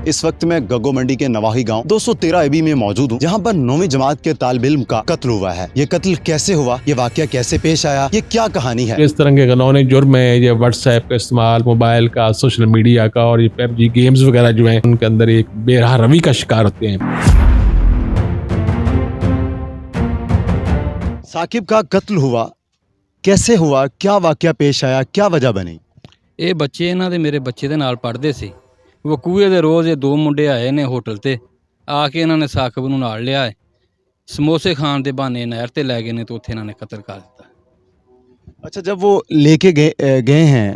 इस वक्त मैं गगो मंडी के नवाही गांव 213 एबी में मौजूद हूं, जहां पर 9वीं जमात के तालिब इल्म का कत्ल हुआ है। ये कत्ल कैसे हुआ, ये वाकया कैसे पेश आया, ये क्या कहानी है? इस तरह के कानूनी जुर्म है, ये व्हाट्सएप का इस्तेमाल, मोबाइल का, सोशल मीडिया का और ये पबजी गेम्स वगैरह जो हैं उनके अंदर एक बेरहा रवि का शिकार होते हैं। साकिब का कत्ल हुआ, कैसे हुआ, क्या वाकया पेश आया, क्या वजह बनी? ਇਹ ਬੱਚੇ ਇਹਨਾਂ ਦੇ ਮੇਰੇ ਬੱਚੇ ਦੇ ਨਾਲ ਪੜ੍ਹਦੇ ਸੀ। ਵਕੂਏ ਦੇ ਰੋਜ਼ ਇਹ ਦੋ ਮੁੰਡੇ ਆਏ ਨੇ ਹੋਟਲ ਤੇ ਆ ਕੇ ਇਹਨਾਂ ਨੇ ਸਾਕਿਬ ਨੂੰ ਨਾਲ ਲਿਆ ਹੈ। ਸਮੋਸੇ ਖਾਣ ਦੇ ਬਹਾਨੇ ਨਹਿਰ ਤੇ ਲੈ ਗਏ ਨੇ ਤੇ ਉੱਥੇ ਇਹਨਾਂ ਨੇ ਕਤਲ ਕਰ ਦਿੱਤਾ। अच्छा, जब वो लेके गए हैं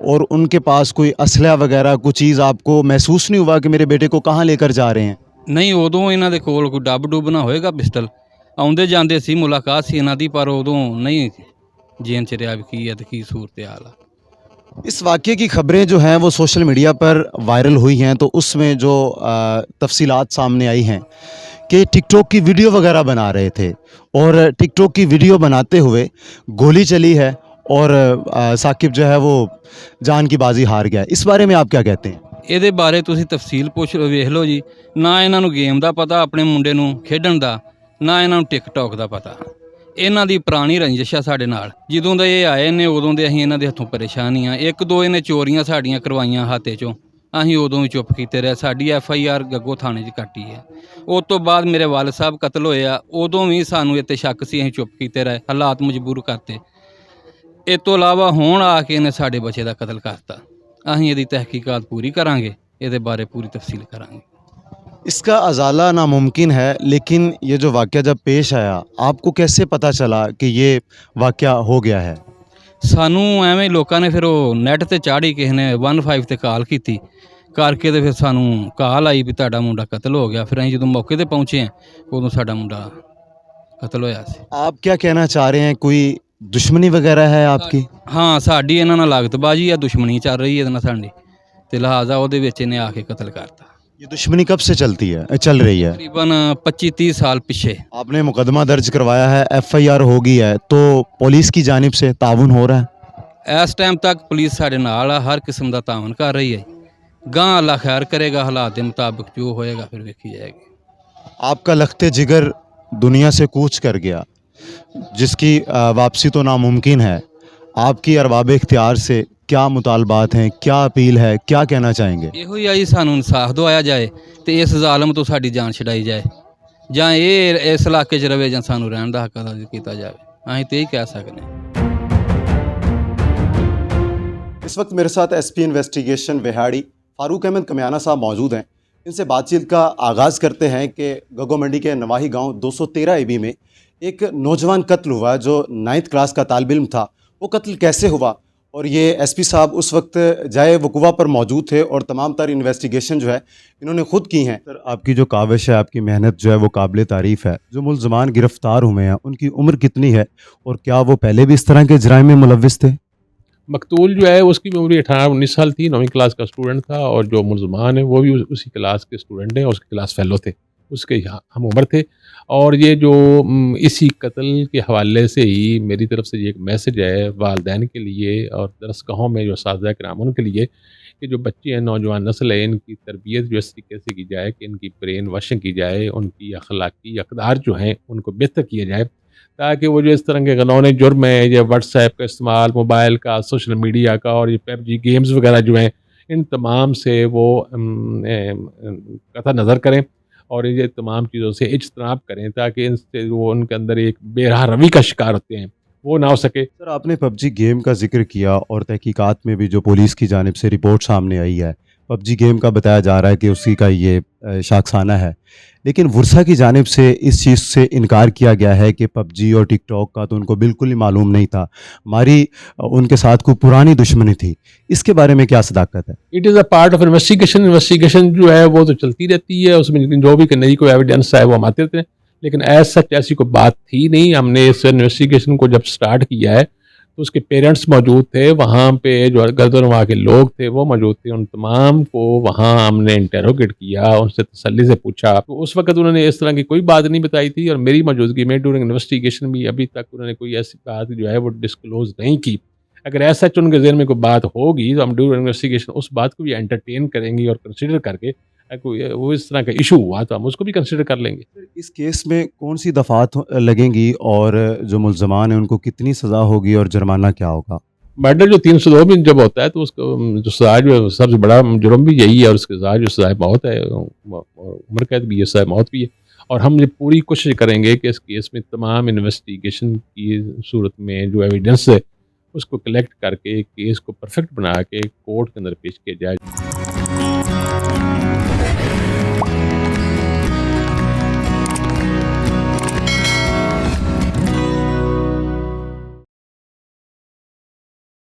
और उनके पास कोई असला वगैरह कोई चीज़ आपको महसूस नहीं हुआ कि मेरे बेटे को कहाँ लेकर जा रहे हैं? ਨਹੀਂ ਉਦੋਂ ਇਹਨਾਂ ਦੇ ਕੋਲ ਕੋਈ ਡੱਬ ਡੁੱਬ ਨਾ ਹੋਏਗਾ ਪਿਸਟਲ, ਆਉਂਦੇ ਜਾਂਦੇ ਸੀ, ਮੁਲਾਕਾਤ ਸੀ ਇਹਨਾਂ ਦੀ, ਪਰ ਉਦੋਂ ਨਹੀਂ ਜੇਨ ਚ ਰਿਹਾ ਵੀ ਕੀ ਹੈ ਤੇ ਕੀ ਸੂਰਤ ਹਾਲ ਆ। इस वाक़े की ख़बरें जो हैं वो सोशल मीडिया पर वायरल हुई हैं, तो उसमें जो तफसीलात सामने आई हैं कि टिकटॉक की वीडियो वगैरह बना रहे थे और टिकटॉक की वीडियो बनाते हुए गोली चली है और साकिब जो है वो जान की बाजी हार गया है। इस बारे में आप क्या कहते हैं? ਇਹਦੇ ਬਾਰੇ ਤੁਸੀਂ ਤਫਸੀਲ ਪੁੱਛ ਵੇਖ ਲਓ ਜੀ। ਨਾ ਇਹਨਾਂ ਨੂੰ ਗੇਮ ਦਾ ਪਤਾ ਆਪਣੇ ਮੁੰਡੇ ਨੂੰ ਖੇਡਣ ਦਾ, ਨਾ ਇਹਨਾਂ ਨੂੰ ਟਿਕਟੌਕ ਦਾ ਪਤਾ। ਇਹਨਾਂ ਦੀ ਪੁਰਾਣੀ ਰੰਜਿਸ਼ ਆ ਸਾਡੇ ਨਾਲ। ਜਦੋਂ ਦੇ ਇਹ ਆਏ ਨੇ ਉਦੋਂ ਦੇ ਅਸੀਂ ਇਹਨਾਂ ਦੇ ਹੱਥੋਂ ਪਰੇਸ਼ਾਨ ਹੀ ਆ। ਇੱਕ ਦੋ ਇਹਨੇ ਚੋਰੀਆਂ ਸਾਡੀਆਂ ਕਰਵਾਈਆਂ ਹਾਤੇ ਚੋਂ, ਅਸੀਂ ਉਦੋਂ ਵੀ ਚੁੱਪ ਕੀਤੇ ਰਹੇ। ਸਾਡੀ FIR ਗੱਗੋ ਥਾਣੇ 'ਚ ਕੱਟੀ ਹੈ। ਉਸ ਤੋਂ ਬਾਅਦ ਮੇਰੇ ਵਾਲਦ ਸਾਹਿਬ ਕਤਲ ਹੋਏ ਆ, ਉਦੋਂ ਵੀ ਸਾਨੂੰ ਇਹ 'ਤੇ ਸ਼ੱਕ ਸੀ, ਅਸੀਂ ਚੁੱਪ ਕੀਤੇ ਰਹੇ, ਹਾਲਾਤ ਮਜਬੂਰ ਕਰਤੇ। ਇਸ ਤੋਂ ਇਲਾਵਾ ਹੁਣ ਆ ਕੇ ਇਹਨੇ ਸਾਡੇ ਬੱਚੇ ਦਾ ਕਤਲ ਕਰਤਾ। ਅਸੀਂ ਇਹਦੀ ਤਹਿਕੀਕਾਤ ਪੂਰੀ ਕਰਾਂਗੇ, ਇਹਦੇ ਬਾਰੇ ਪੂਰੀ ਤਫਸੀਲ ਕਰਾਂਗੇ। इसका अजाला नामुमकिन है, लेकिन ये जो वाक़या जब पेश आया, आपको कैसे पता चला कि ये वाक़या हो गया है? ਸਾਨੂੰ ਐਵੇਂ ਹੀ ਲੋਕਾਂ ਨੇ ਫਿਰ ਉਹ ਨੈੱਟ ਤੇ ਚਾੜੀ, ਕਿਸੇ ਨੇ 15 ਤੇ ਕਾਲ ਕੀਤੀ ਕਰਕੇ ਤੇ ਫਿਰ ਸਾਨੂੰ ਕਾਲ ਆਈ ਵੀ ਤੁਹਾਡਾ ਮੁੰਡਾ ਕਤਲ ਹੋ ਗਿਆ। ਫਿਰ ਅਸੀਂ ਜਦੋਂ ਮੌਕੇ ਤੇ ਪਹੁੰਚੇ ਹਾਂ ਉਦੋਂ ਸਾਡਾ ਮੁੰਡਾ ਕਤਲ ਹੋਇਆ ਸੀ। आप क्या कहना चाह रहे हैं, कोई दुश्मनी वगैरह है आपकी? ਹਾਂ, ਸਾਡੀ ਇਹਨਾਂ ਨਾਲ ਲਾਗਤਬਾਜ਼ੀ ਆ, ਦੁਸ਼ਮਣੀ ਚੱਲ ਰਹੀ ਹੈ ਇਹਦੇ ਨਾਲ ਸਾਡੀ, ਤੇ ਲਿਹਾਜ਼ਾ ਉਹਦੇ ਵਿੱਚ ਇਹਨੇ ਆ ਕੇ ਕਤਲ ਕਰਤਾ। ये दुश्मनी कब से चल रही है? तकरीबन 25-30 साल पीछे। आपने मुकदमा दर्ज करवाया है, FIR हो गई है, तो पुलिस की जानिब से ताउन हो रहा है? ਇਸ ਟਾਈਮ ਤੱਕ ਪੁਲਿਸ ਸਾਡੇ ਨਾਲ ਆ, ਹਰ ਕਿਸਮ ਦਾ ਤਾਵਨ ਕਰ ਰਹੀ ਹੈ। ਗਾਂ ਅੱਲਾ ਖੈਰ ਕਰੇਗਾ, ਹਾਲਾਤ ਦੇ ਮੁਤਾਬਕ ਜੋ ਹੋਏਗਾ ਫਿਰ ਵੇਖੀ ਜਾਏਗੀ। आपका लखते जिगर दुनिया से कूच कर गया, जिसकी वापसी तो नामुमकिन है। आपकी अरबाब इख्तियार से क्या मुतालबात हैं, क्या अपील है, क्या कहना चाहेंगे? ਇਹੋ ਹੀ ਆ ਜੀ, ਸਾਨੂੰ ਇਨਸਾਫ ਦਵਾਇਆ ਜਾਏ ਤੇ ਇਸ ਜ਼ਾਲਮ ਤੋਂ ਸਾਡੀ ਜਾਨ ਛਡਾਈ ਜਾਏ, ਜਾਂ ਇਹ ਇਸ ਇਲਾਕੇ 'ਚ ਰਵੇ ਜਾਂ ਸਾਨੂੰ ਰਹਿਣ ਦਾ ਹੱਕ ਅਦਾ ਕੀਤਾ ਜਾਵੇ। ਅਸੀਂ ਤੇ ਹੀ ਕਹਿ ਸਕਦੇ ਹਾਂ। इस वक्त मेरे साथ SP इन्वेस्टिगेशन विहाड़ी फारूक अहमद कमियाना साहब मौजूद हैं। इनसे बातचीत का आगाज़ करते हैं कि गगो मंडी के नवाही गांव 213 एबी में एक नौजवान कत्ल हुआ जो 9th क्लास का तालिब इल्म था। वो कत्ल कैसे हुआ, और ये SP साहब उस वक्त जाए वकुवा पर मौजूद थे और तमाम तर इन्वेस्टिगेशन जो है इन्होंने ख़ुद की हैं। सर, आपकी जो काविश है, आपकी मेहनत जो है वो काबिल तारीफ़ है। जो मुलज़मान गिरफ़्तार हुए हैं उनकी उम्र कितनी है, और क्या वो पहले भी इस तरह के जराइम में मुलव्विस थे? मकतूल जो है उसकी उम्र 18-19 साल थी, 9वीं क्लास का स्टूडेंट था, और जो मुलजमान है वो भी उसी क्लास के स्टूडेंट हैं, उसके क्लास फेलो थे, उसके हम उम्र थे। और ये जो इसी कत्ल के हवाले से ही मेरी तरफ से ये एक मैसेज है वालिदैन के लिए और दरसगाहों में जो असातिज़ा किराम उनके लिए कि जो बच्चे हैं, नौजवान नस्ल है, इनकी तरबियत जो इस तरीके से की जाए कि इनकी ब्रेन वॉशिंग की जाए, उनकी अखलाकी अक़दार जो हैं उनको बेहतर किया जाए, ताकि वो जो इस तरह के कानूनी जुर्म है, ये व्हाट्सएप का इस्तेमाल, मोबाइल का, सोशल मीडिया का और ये पबजी गेम्स वगैरह जो हैं, इन तमाम से वो कतई नज़र करें और ये तमाम चीज़ों से इज्तनाब करें, ताकि इनसे वो उनके अंदर एक बेरहा रवि का शिकार होते हैं वो ना हो सके। सर, आपने PUBG गेम का जिक्र किया और तहकीकात में भी जो पुलिस की जानिब से रिपोर्ट सामने आई है, PUBG गेम का बताया जा रहा है कि उसी का ये शाखसाना है, लेकिन वर्सा की जानिब से इस चीज़ से इनकार किया गया है कि PUBG और टिकटॉक का तो उनको बिल्कुल ही मालूम नहीं था, हमारी उनके साथ कोई पुरानी दुश्मनी थी। इसके बारे में क्या सदाकत है? It is a part of investigation जो है वो तो चलती रहती है, उसमें जो भी नई कोई एविडेंस है वो हम आते रहते हैं, लेकिन ऐसा ऐसी कोई बात थी नहीं। हमने इस इन्वेस्टिगेशन को जब स्टार्ट किया है तो उसके पेरेंट्स मौजूद थे, वहाँ पे जो गर्दन वहाँ के लोग थे वो मौजूद थे, उन तमाम को वहाँ हमने इंटेरोगेट किया, उनसे तसल्ली से पूछा। तो उस वक्त उन्होंने इस तरह की कोई बात नहीं बताई थी, और मेरी मौजूदगी में ड्यूरिंग इन्वेस्टिगेशन भी अभी तक उन्होंने कोई ऐसी बात जो है वो डिस्क्लोज़ नहीं की। अगर ऐसा उनके ज़हन में कोई बात होगी तो हम ड्यूरिंग इन्वेस्टिगेशन उस बात को भी एंटरटेन करेंगे और कंसिडर करके कोई वो इस तरह का इशू हुआ तो हम उसको भी कंसिडर कर लेंगे। इस केस में कौन सी दफ़ात लगेंगी और जो मुल्ज़मान हैं उनको कितनी सज़ा होगी और जुर्माना क्या होगा? मर्डर जो 302 में जब होता है तो उसको जो सज़ा जो है सबसे बड़ा जुर्म भी यही है, और उसके सज़ा जो सज़ाए मौत है, और उम्र कैद भी है, सज़ाए मौत भी है। और हम ये पूरी कोशिश करेंगे कि इस केस में तमाम इन्वेस्टिगेशन की सूरत में जो एविडेंस है उसको कलेक्ट करके केस को परफेक्ट बना के कोर्ट के अंदर पेश किया जाए।